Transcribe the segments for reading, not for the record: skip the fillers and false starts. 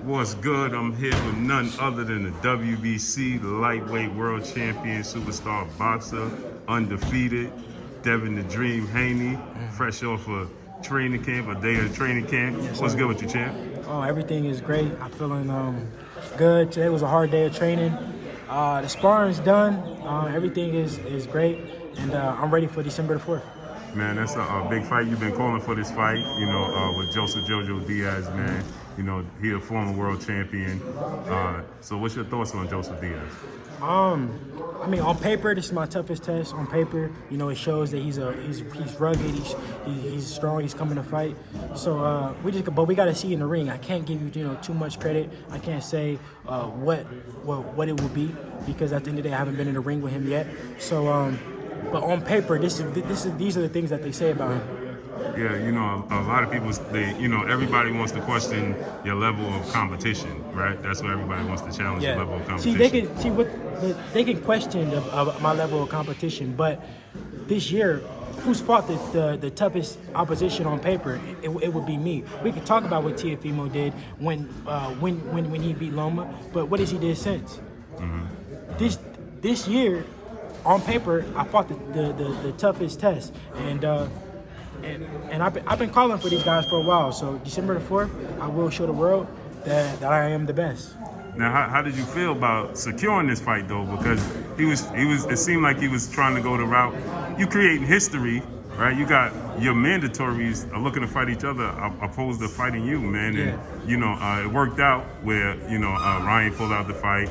What's good? I'm here with none other than the WBC lightweight world champion, superstar boxer, undefeated, Devin the Dream Haney, fresh off a training camp, a day of training camp. Yes, What's sir. good with you, champ? Oh, everything is great. I'm feeling good. Today was a hard day of training. The sparring's done. Everything is great, and I'm ready for December the 4th. Man, that's a big fight. You've been calling for this fight, with Jojo Diaz, man. You know, he a former world champion. So what's your thoughts on Joseph Diaz? I mean, on paper, this is my toughest test. On paper, it shows that he's rugged, he's strong, he's coming to fight. So but we got to see in the ring. I can't give you too much credit. I can't say what it will be because at the end of the day, I haven't been in the ring with him yet. So, but on paper, these are the things that they say about him. Yeah, a lot of people, everybody wants to question your level of competition, right? That's what everybody wants to challenge, your level of competition. They can question my level of competition, but this year, who's fought the toughest opposition on paper? It would be me. We could talk about what Teofimo did when he beat Loma, but what has he did since? Mm-hmm. This year, on paper, I fought the toughest test, and I've been calling for these guys for a while. So December the 4th, I will show the world that I am the best. Now, how did you feel about securing this fight though? Because it seemed like he was trying to go the route. You creating history, right? You got your mandatories are looking to fight each other opposed to fighting you, man. And it worked out where Ryan pulled out the fight.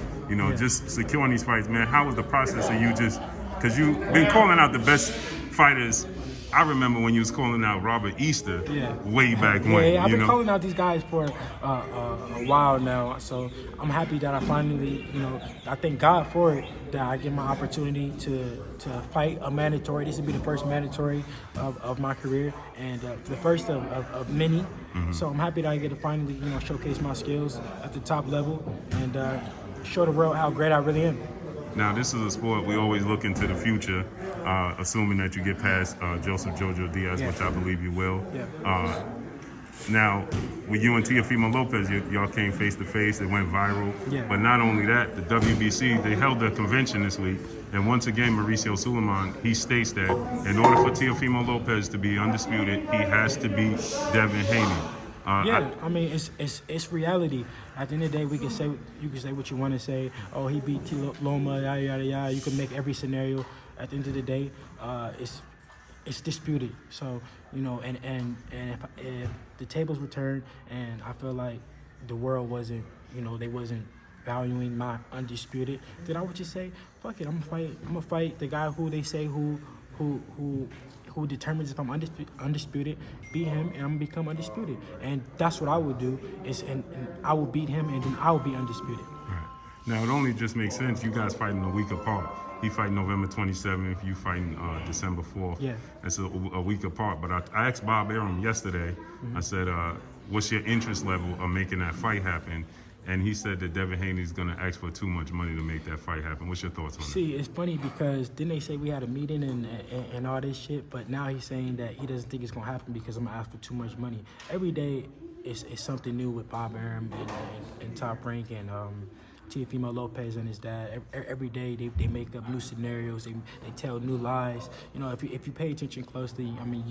Just securing these fights, man. How was the process of you because you've been calling out the best fighters? I remember when you was calling out Robert Easter way back when. Yeah, I've been calling out these guys for a while now. So I'm happy that I finally, I thank God for it, that I get my opportunity to fight a mandatory. This would be the first mandatory of my career and the first of many. Mm-hmm. So I'm happy that I get to finally, showcase my skills at the top level and show the world how great I really am. Now, this is a sport we always look into the future, assuming that you get past Joseph Jojo Diaz, which I believe you will. Yeah. Now, with you and Teofimo Lopez, y'all came face-to-face. It went viral. Yeah. But not only that, the WBC, they held their convention this week. And once again, Mauricio Suleiman, he states that in order for Teofimo Lopez to be undisputed, he has to beat Devin Haney. I mean, it's reality. At the end of the day, you can say what you want to say. Oh, he beat T. Loma, yada yada yada. You can make every scenario. At the end of the day, it's disputed. So and if the tables were turned, and I feel like the world wasn't, they wasn't valuing my undisputed, then I would just say, fuck it, I'm gonna fight the guy who they say who determines if I'm undisputed, beat him, and I'm gonna become undisputed. And that's what I would do, and I will beat him, and then I will be undisputed. Right. Now, it only just makes sense. You guys fighting a week apart. He fighting November 27th, you fighting December 4th. Yeah. It's a week apart. But I asked Bob Arum yesterday, I said, what's your interest level of making that fight happen? And he said that Devin Haney is going to ask for too much money to make that fight happen. What's your thoughts on that? See, it's funny because didn't they say we had a meeting and all this shit? But now he's saying that he doesn't think it's going to happen because I'm going to ask for too much money. Every day is something new with Bob Arum and Top Rank and Teofimo Lopez and his dad. Every day they make up new scenarios. They tell new lies. If you pay attention closely, I mean,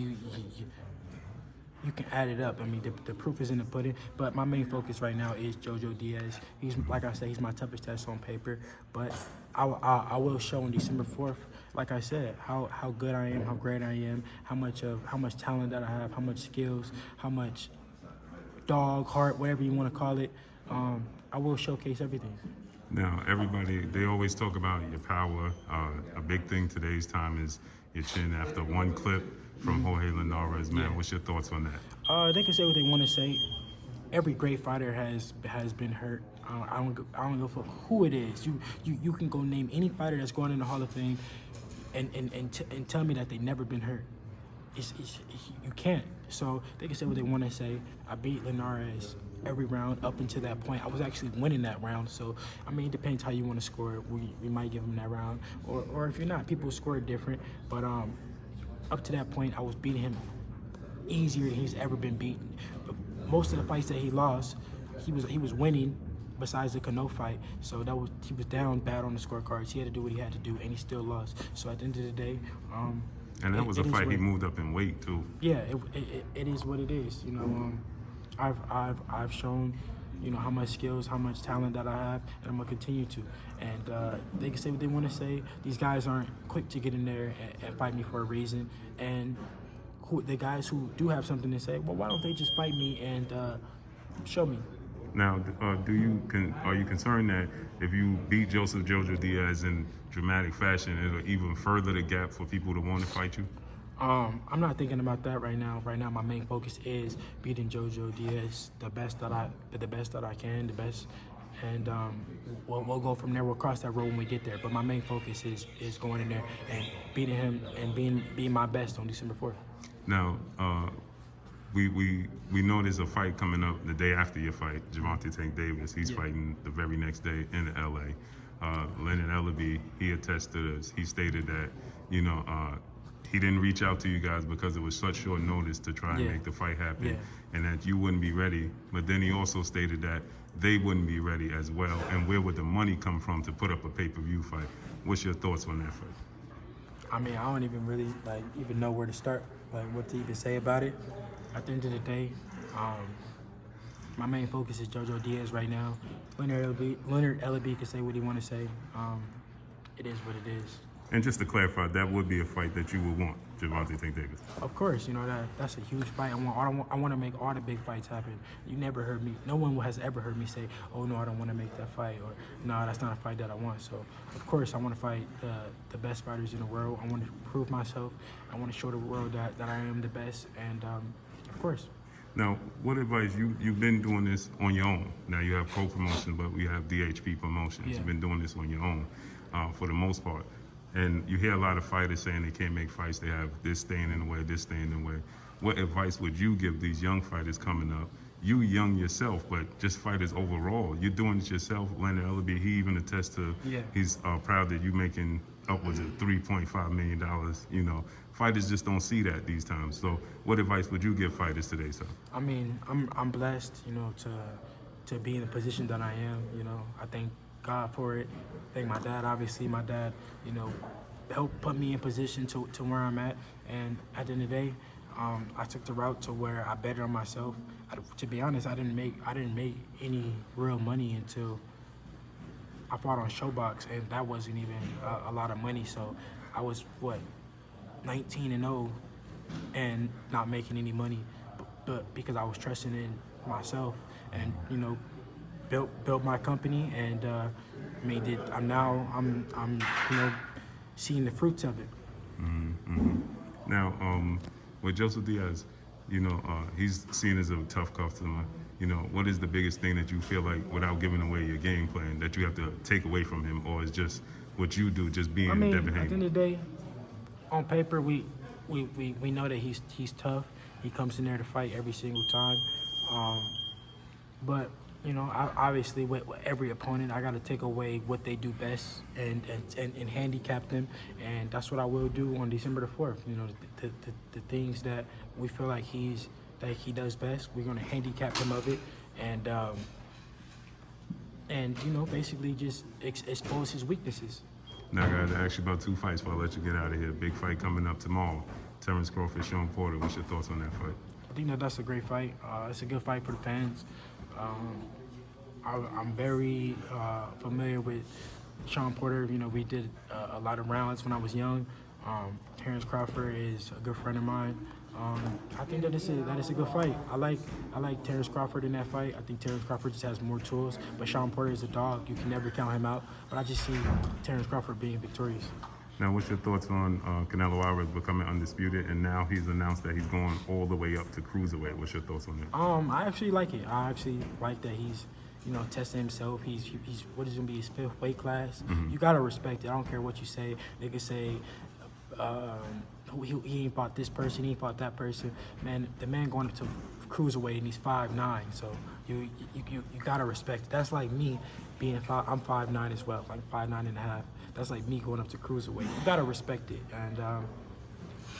you can add it up. I mean, the proof is in the pudding. But my main focus right now is Jojo Diaz. He's, like I said, he's my toughest test on paper. But I will show on December 4th, like I said, how good I am, how great I am, how much talent that I have, how much skills, how much dog, heart, whatever you want to call it. I will showcase everything. Now, everybody, they always talk about your power. A big thing today's time is your chin after one clip from Jorge Linares, man. Yeah. What's your thoughts on that? They can say what they want to say. Every great fighter has been hurt. I don't know who it is. You can go name any fighter that's going in the Hall of Fame and tell me that they never been hurt. You can't. So they can say what they want to say. I beat Linares every round up until that point. I was actually winning that round. So, I mean, it depends how you want to score it. We might give him that round. Or if you're not, people score it different. But up to that point, I was beating him easier than he's ever been beaten. Most of the fights that he lost, he was winning. Besides the Cano fight, so he was down bad on the scorecards. He had to do what he had to do, and he still lost. So at the end of the day, and that was a fight he moved up in weight too. Yeah, it is what it is. You know, I've shown, you know, how much skills, how much talent that I have, and I'm gonna continue to. And they can say what they want to say. These guys aren't quick to get in there and fight me for a reason. And the guys who do have something to say, well, why don't they just fight me and show me? Now, are you concerned that if you beat Joseph Jojo Diaz in dramatic fashion, it'll even further the gap for people to want to fight you? I'm not thinking about that right now. Right now, my main focus is beating Jojo Diaz the best that I can, and we'll go from there. We'll cross that road when we get there. But my main focus is going in there and beating him and being my best on December 4th. Now, we know there's a fight coming up the day after your fight, Gervonta Tank Davis. He's fighting the very next day in LA. Leonard Ellaby, he attests to this. He stated that, you know, he didn't reach out to you guys because it was such short notice to try and make the fight happen, and that you wouldn't be ready. But then he also stated that they wouldn't be ready as well. And where would the money come from to put up a pay-per-view fight? What's your thoughts on that fight? I mean, I don't even really even know where to start, what to even say about it. At the end of the day, my main focus is Jojo Diaz right now. Leonard Ellaby can say what he want to say. It is what it is. And just to clarify, that would be a fight that you would want, Gervonta Tank Davis. Of course, you know that's a huge fight. I want to make all the big fights happen. You never heard me. No one has ever heard me say, "Oh no, I don't want to make that fight," or "No, that's not a fight that I want." So, of course, I want to fight the best fighters in the world. I want to prove myself. I want to show the world that I am the best, and of course. Now, what advice, you've been doing this on your own. Now you have co-promotion, but we have DHP Promotions. You've been doing this on your own for the most part. And you hear a lot of fighters saying they can't make fights. They have this staying in the way, this staying in the way. What advice would you give these young fighters coming up? You young yourself, but just fighters overall. You're doing it yourself. Leonard Ellaby, he even attests to, he's proud that you making upwards of $3.5 million. You know, fighters just don't see that these times. So what advice would you give fighters today, sir? I mean, I'm blessed, you know, to be in the position that I am. You know, I thank God for it. Thank my dad, obviously. My dad, you know, helped put me in position to where I'm at. And at the end of the day, I took the route to where I betted on myself. To be honest, I didn't make any real money until I fought on Showbox, and that wasn't even a lot of money. So I was 19-0 and not making any money, but because I was trusting in myself and, you know, built my company and made it. I'm you know, seeing the fruits of it. Now, with Joseph Diaz, you know, he's seen as a tough customer. You know, what is the biggest thing that you feel like, without giving away your game plan, that you have to take away from him, or is just what you do, just being Devin Haney? At the end of the day, on paper, we know that he's tough. He comes in there to fight every single time. But you know, obviously with every opponent, I got to take away what they do best and handicap them, and that's what I will do on December the 4th. You know, the things that we feel like he does best, we're gonna handicap him of it, and you know, basically just expose his weaknesses. Now I got to ask you about two fights before I let you get out of here. Big fight coming up tomorrow. Terrence Crawford, Sean Porter. What's your thoughts on that fight? I think that's a great fight. It's a good fight for the fans. I'm very familiar with Sean Porter. You know, we did a lot of rounds when I was young. Terrence Crawford is a good friend of mine. I think that is a good fight. I like Terrence Crawford in that fight. I think Terrence Crawford just has more tools, but Sean Porter is a dog. You can never count him out. But I just see Terrence Crawford being victorious. Now, what's your thoughts on Canelo Alvarez becoming undisputed, and now he's announced that he's going all the way up to cruiserweight? What's your thoughts on that? I actually like it. I actually like that he's, you know, testing himself. He's what is going to be his 5th weight class. You gotta respect it. I don't care what you say. They could say he ain't fought this person, he ain't fought that person. Man, the man going up to cruiserweight and he's 5'9", so you gotta respect it. That's like me being I'm 5'9" as well, like 5'9 and a half. That's like me going up to cruiserweight. You gotta respect it, and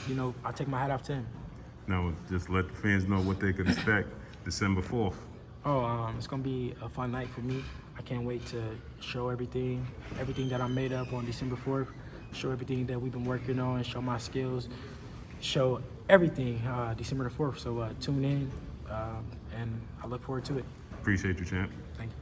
you know, I take my hat off to him. Now, just let the fans know what they could expect December 4th. It's gonna be a fun night for me. I can't wait to show everything that I made up on December 4th. Show everything that we've been working on. Show my skills. Show everything December the 4th. So tune in, and I look forward to it. Appreciate you, champ. Thank you.